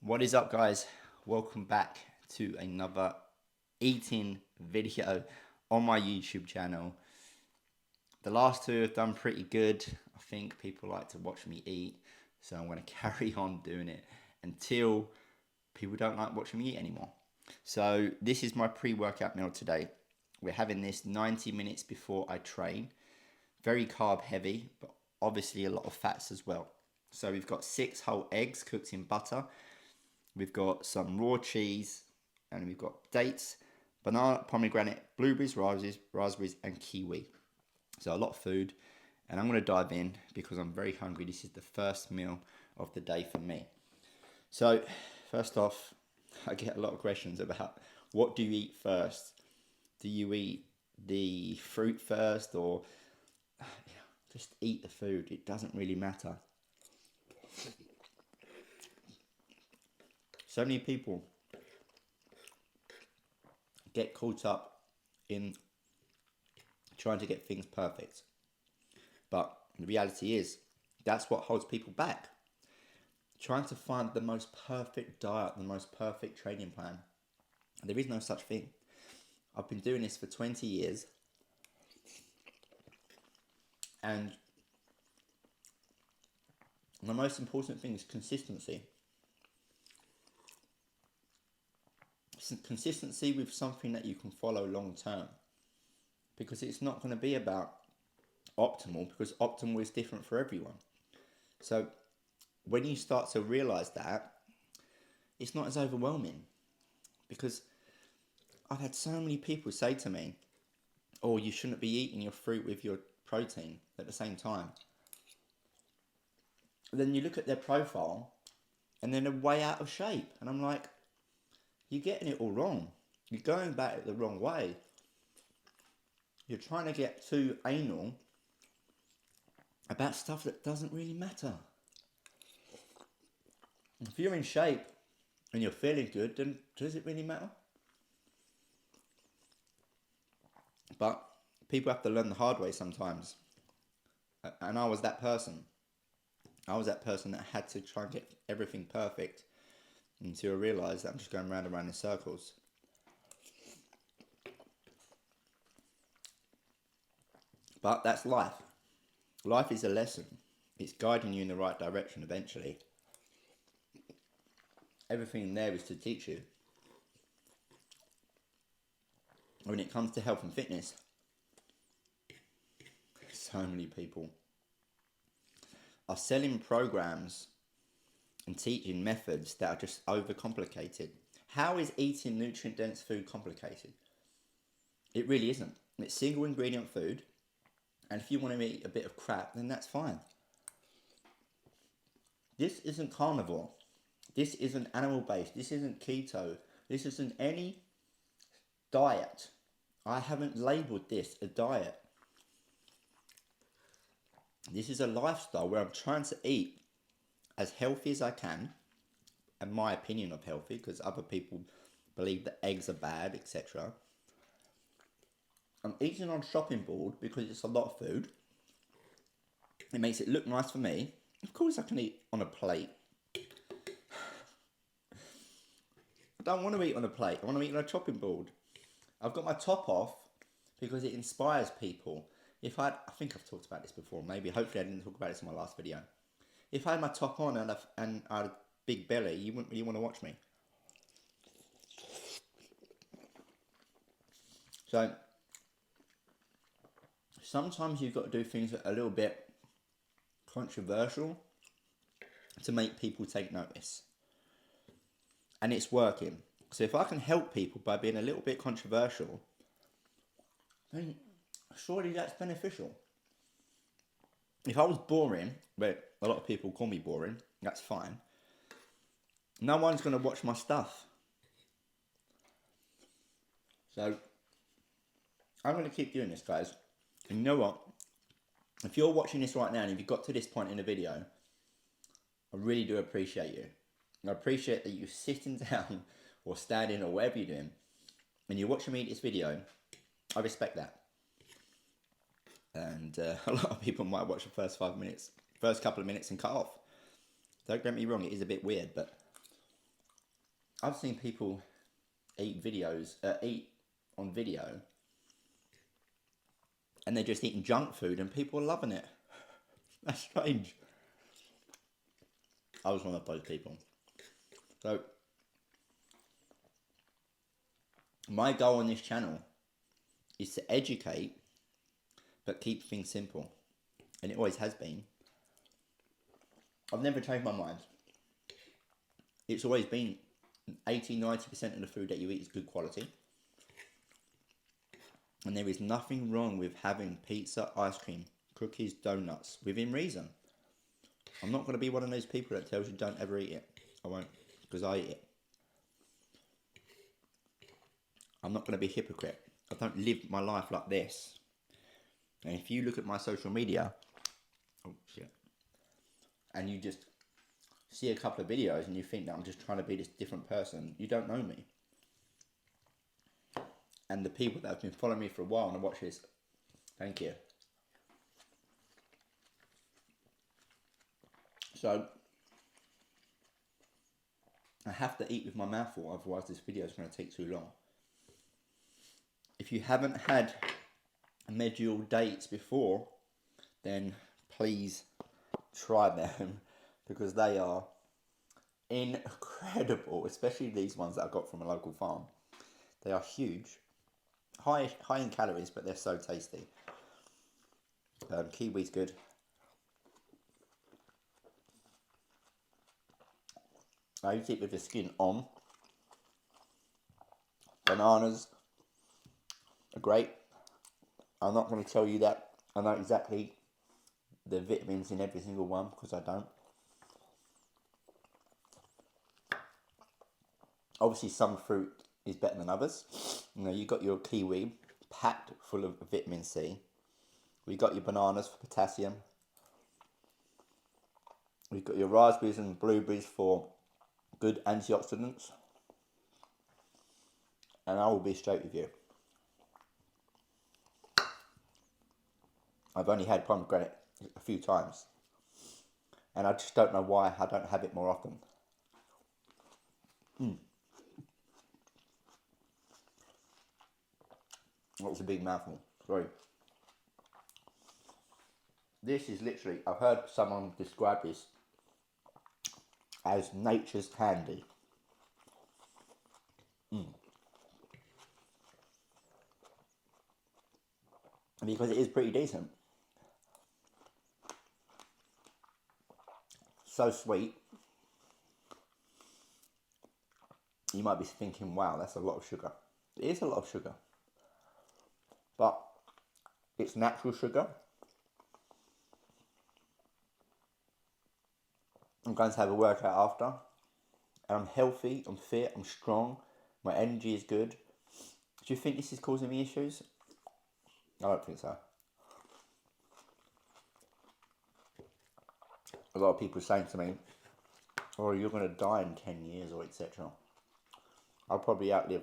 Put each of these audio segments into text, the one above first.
What is up, guys? Welcome back to another eating video on my YouTube channel. The last two have done pretty good. I think people like to watch me eat, so I'm going to carry on doing it until people don't like watching me eat anymore. So this is my pre-workout meal today. We're having this 90 minutes before I train. Very carb heavy, but obviously a lot of fats as well. So we've got 6 whole eggs cooked in butter. We've got some raw cheese, and we've got dates, banana, pomegranate, blueberries, raspberries, and kiwi. So a lot of food, and I'm going to dive in because I'm very hungry. This is the first meal of the day for me. So first off, I get a lot of questions about what do you eat first? Do you eat the fruit first, or just eat the food? It doesn't really matter. So many people get caught up in trying to get things perfect. But the reality is, that's what holds people back. Trying to find the most perfect diet, the most perfect training plan. There is no such thing. I've been doing this for 20 years. And the most important thing is consistency. Consistency with something that you can follow long term, because it's not going to be about optimal, because optimal is different for everyone. So when you start to realize that, it's not as overwhelming, because I've had so many people say to me, oh, you shouldn't be eating your fruit with your protein at the same time. And then you look at their profile and then they're way out of shape, and I'm like, you're getting it all wrong. You're going about it the wrong way. You're trying to get too anal about stuff that doesn't really matter. If you're in shape and you're feeling good, then does it really matter? But people have to learn the hard way sometimes. And I was that person. I was that person that had to try and get everything perfect, until I realised that I'm just going round and round in circles. But that's life. Life is a lesson. It's guiding you in the right direction eventually. Everything in there is to teach you. When it comes to health and fitness, so many people are selling programs and teaching methods that are just overcomplicated. How is eating nutrient-dense food complicated? It really isn't. It's single ingredient food, and if you want to eat a bit of crap, then that's fine. This isn't carnivore. This isn't animal-based. This isn't keto. This isn't any diet. I haven't labelled this a diet. This is a lifestyle where I'm trying to eat as healthy as I can, and my opinion of healthy, because other people believe that eggs are bad, etc. I'm eating on chopping board because it's a lot of food. It makes it look nice for me. Of course I can eat on a plate. I don't want to eat on a plate. I want to eat on a chopping board. I've got my top off because it inspires people. I think I've talked about this before. Hopefully I didn't talk about this in my last video. If I had my top on and I had a big belly, you wouldn't really want to watch me. So sometimes you've got to do things that are a little bit controversial to make people take notice. And it's working. So if I can help people by being a little bit controversial, then surely that's beneficial. If I was boring, but a lot of people call me boring, that's fine. No one's going to watch my stuff. So I'm going to keep doing this, guys. And you know what? If you're watching this right now and if you've got to this point in the video, I really do appreciate you. I appreciate that you're sitting down or standing or whatever you're doing and you're watching me eat this video. I respect that. And a lot of people might watch the first couple of minutes and cut off. Don't get me wrong, it is a bit weird, but I've seen people eat on video, and they're just eating junk food, and people are loving it. That's strange. I was one of those people. So, my goal on this channel is to educate, but keep things simple. And it always has been. I've never changed my mind. It's always been 80-90% of the food that you eat is good quality. And there is nothing wrong with having pizza, ice cream, cookies, donuts, within reason. I'm not going to be one of those people that tells you don't ever eat it. I won't, because I eat it. I'm not going to be a hypocrite. I don't live my life like this. And if you look at my social media, oh shit, and you just see a couple of videos and you think that I'm just trying to be this different person, you don't know me. And the people that have been following me for a while and watch this, thank you. So, I have to eat with my mouth full, otherwise this video is going to take too long. If you haven't had medial dates before, then please try them, because they are incredible, especially these ones that I got from a local farm. They are huge, high in calories, but they're so tasty. Kiwi's good. I eat it with the skin on. Bananas are great. I'm not going to tell you that I know exactly the vitamins in every single one, because I don't. Obviously some fruit is better than others. You know, you got your kiwi packed full of vitamin C. We got your bananas for potassium. We've got your raspberries and blueberries for good antioxidants. And I will be straight with you. I've only had pomegranate a few times, and I just don't know why I don't have it more often. That was a big mouthful, sorry. This is literally, I've heard someone describe this as nature's candy. Because it is pretty decent. So sweet. You might be thinking, wow, that's a lot of sugar. It is a lot of sugar. But it's natural sugar. I'm going to have a workout after. And I'm healthy, I'm fit, I'm strong. My energy is good. Do you think this is causing me issues? I don't think so. A lot of people saying to me, oh, you're going to die in 10 years or etc. I'll probably outlive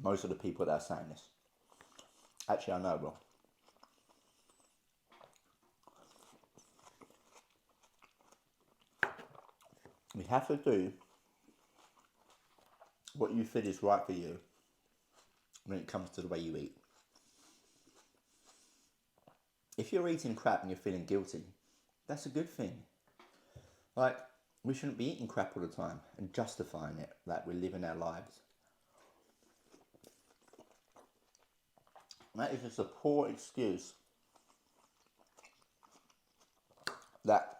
most of the people that are saying this. Actually, I know I will. We have to do what you feel is right for you when it comes to the way you eat. If you're eating crap and you're feeling guilty, that's a good thing. Like, we shouldn't be eating crap all the time and justifying it like we're living our lives. That is just a poor excuse that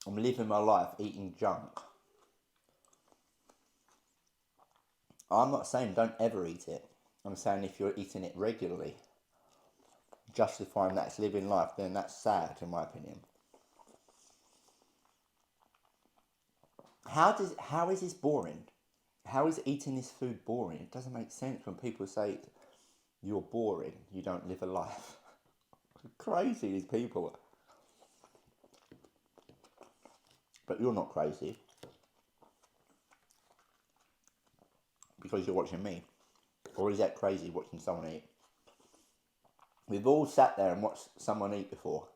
I'm living my life eating junk. I'm not saying don't ever eat it. I'm saying if you're eating it regularly, justifying that's living life, then that's sad in my opinion. How is this boring? How is eating this food boring? It doesn't make sense when people say you're boring, you don't live a life. Crazy, these people. But you're not crazy, because you're watching me. Or is that crazy watching someone eat? We've all sat there and watched someone eat before.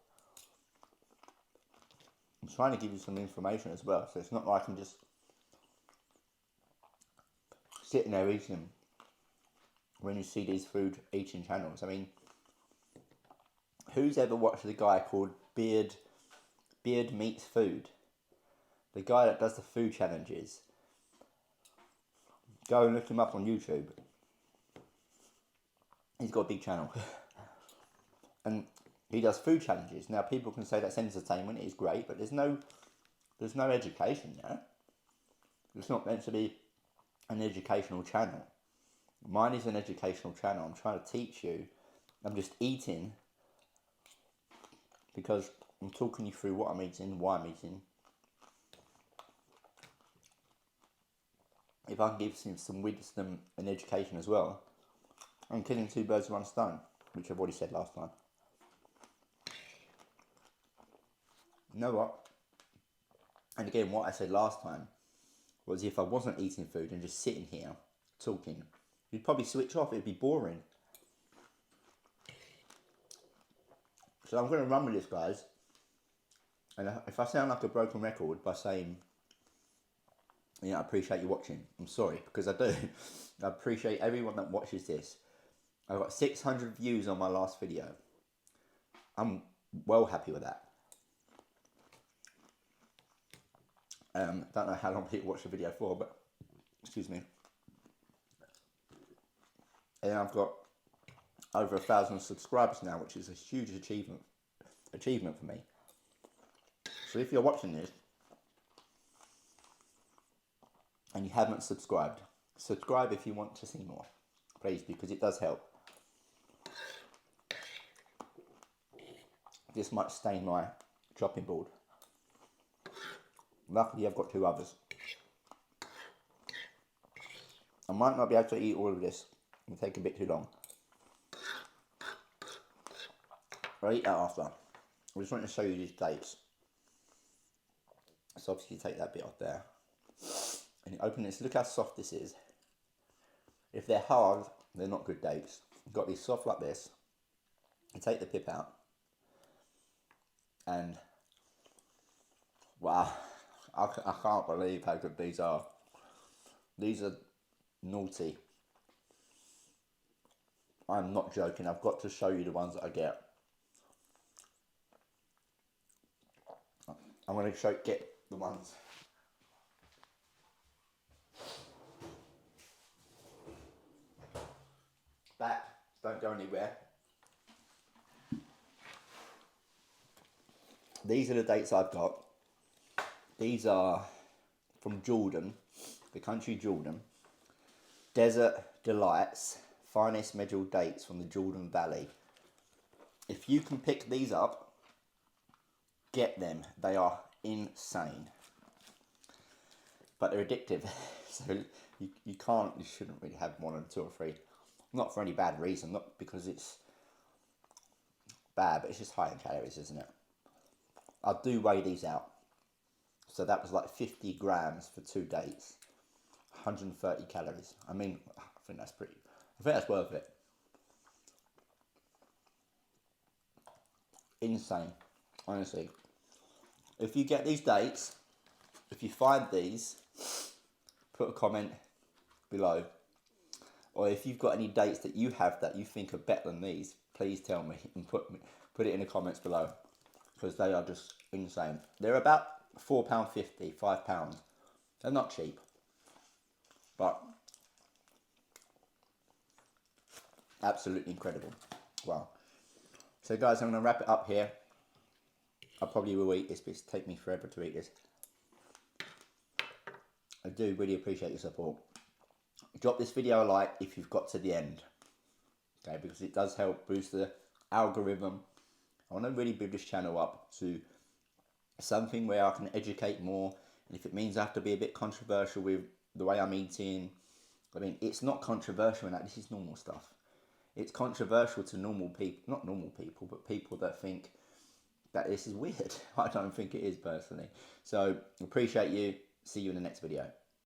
I'm trying to give you some information as well, so it's not like I'm just sitting there eating when you see these food eating channels. I mean, who's ever watched the guy called Beard Meets Food? The guy that does the food challenges. Go and look him up on YouTube. He's got a big channel. And he does food challenges. Now people can say that's entertainment, it is great, but there's no education there. It's not meant to be an educational channel. Mine is an educational channel. I'm trying to teach you. I'm just eating because I'm talking you through what I'm eating, why I'm eating. If I can give some wisdom and education as well, I'm killing two birds with one stone, which I've already said last time. You know what? And again, what I said last time was if I wasn't eating food and just sitting here talking, you'd probably switch off. It'd be boring. So I'm going to run with this, guys. And if I sound like a broken record by saying, you know, I appreciate you watching, I'm sorry, because I do. I appreciate everyone that watches this. I've got 600 views on my last video. I'm well happy with that. Don't know how long people watch the video for, but excuse me. And I've got over 1,000 subscribers now, which is a huge achievement for me. So if you're watching this and you haven't subscribed, subscribe if you want to see more, please, because it does help. This might stain my chopping board. Luckily, I've got two others. I might not be able to eat all of this. It'll take a bit too long. I'll eat that after. I just want to show you these dates. So obviously you take that bit off there. And you open this. Look how soft this is. If they're hard, they're not good dates. You've got these soft like this. You take the pip out. And wow. I can't believe how good these are. These are naughty. I'm not joking. I've got to show you the ones that I get. I'm going to get the ones. Back. Don't go anywhere. These are the dates I've got. These are from Jordan, the country Jordan. Desert Delights, finest medjool dates from the Jordan Valley. If you can pick these up, get them. They are insane. But they're addictive. So you shouldn't really have more than 2 or 3. Not for any bad reason, not because it's bad, but it's just high in calories, isn't it? I do weigh these out. So that was like 50 grams for 2 dates. 130 calories. I mean, I think that's worth it. Insane. Honestly. If you get these dates, if you find these, put a comment below. Or if you've got any dates that you have that you think are better than these, please tell me and put it in the comments below. Because they are just insane. They're about £4.50, £5. They're not cheap. But absolutely incredible. Wow. So guys, I'm going to wrap it up here. I probably will eat this, but it's taken me forever to eat this. I do really appreciate your support. Drop this video a like if you've got to the end. Okay, because it does help boost the algorithm. I want to really build this channel up to something where I can educate more. And if it means I have to be a bit controversial with the way I'm eating, I mean, it's not controversial in that this is normal stuff. It's controversial to normal people, not normal people, but people that think that this is weird. I don't think it is personally. So, appreciate you. See you in the next video.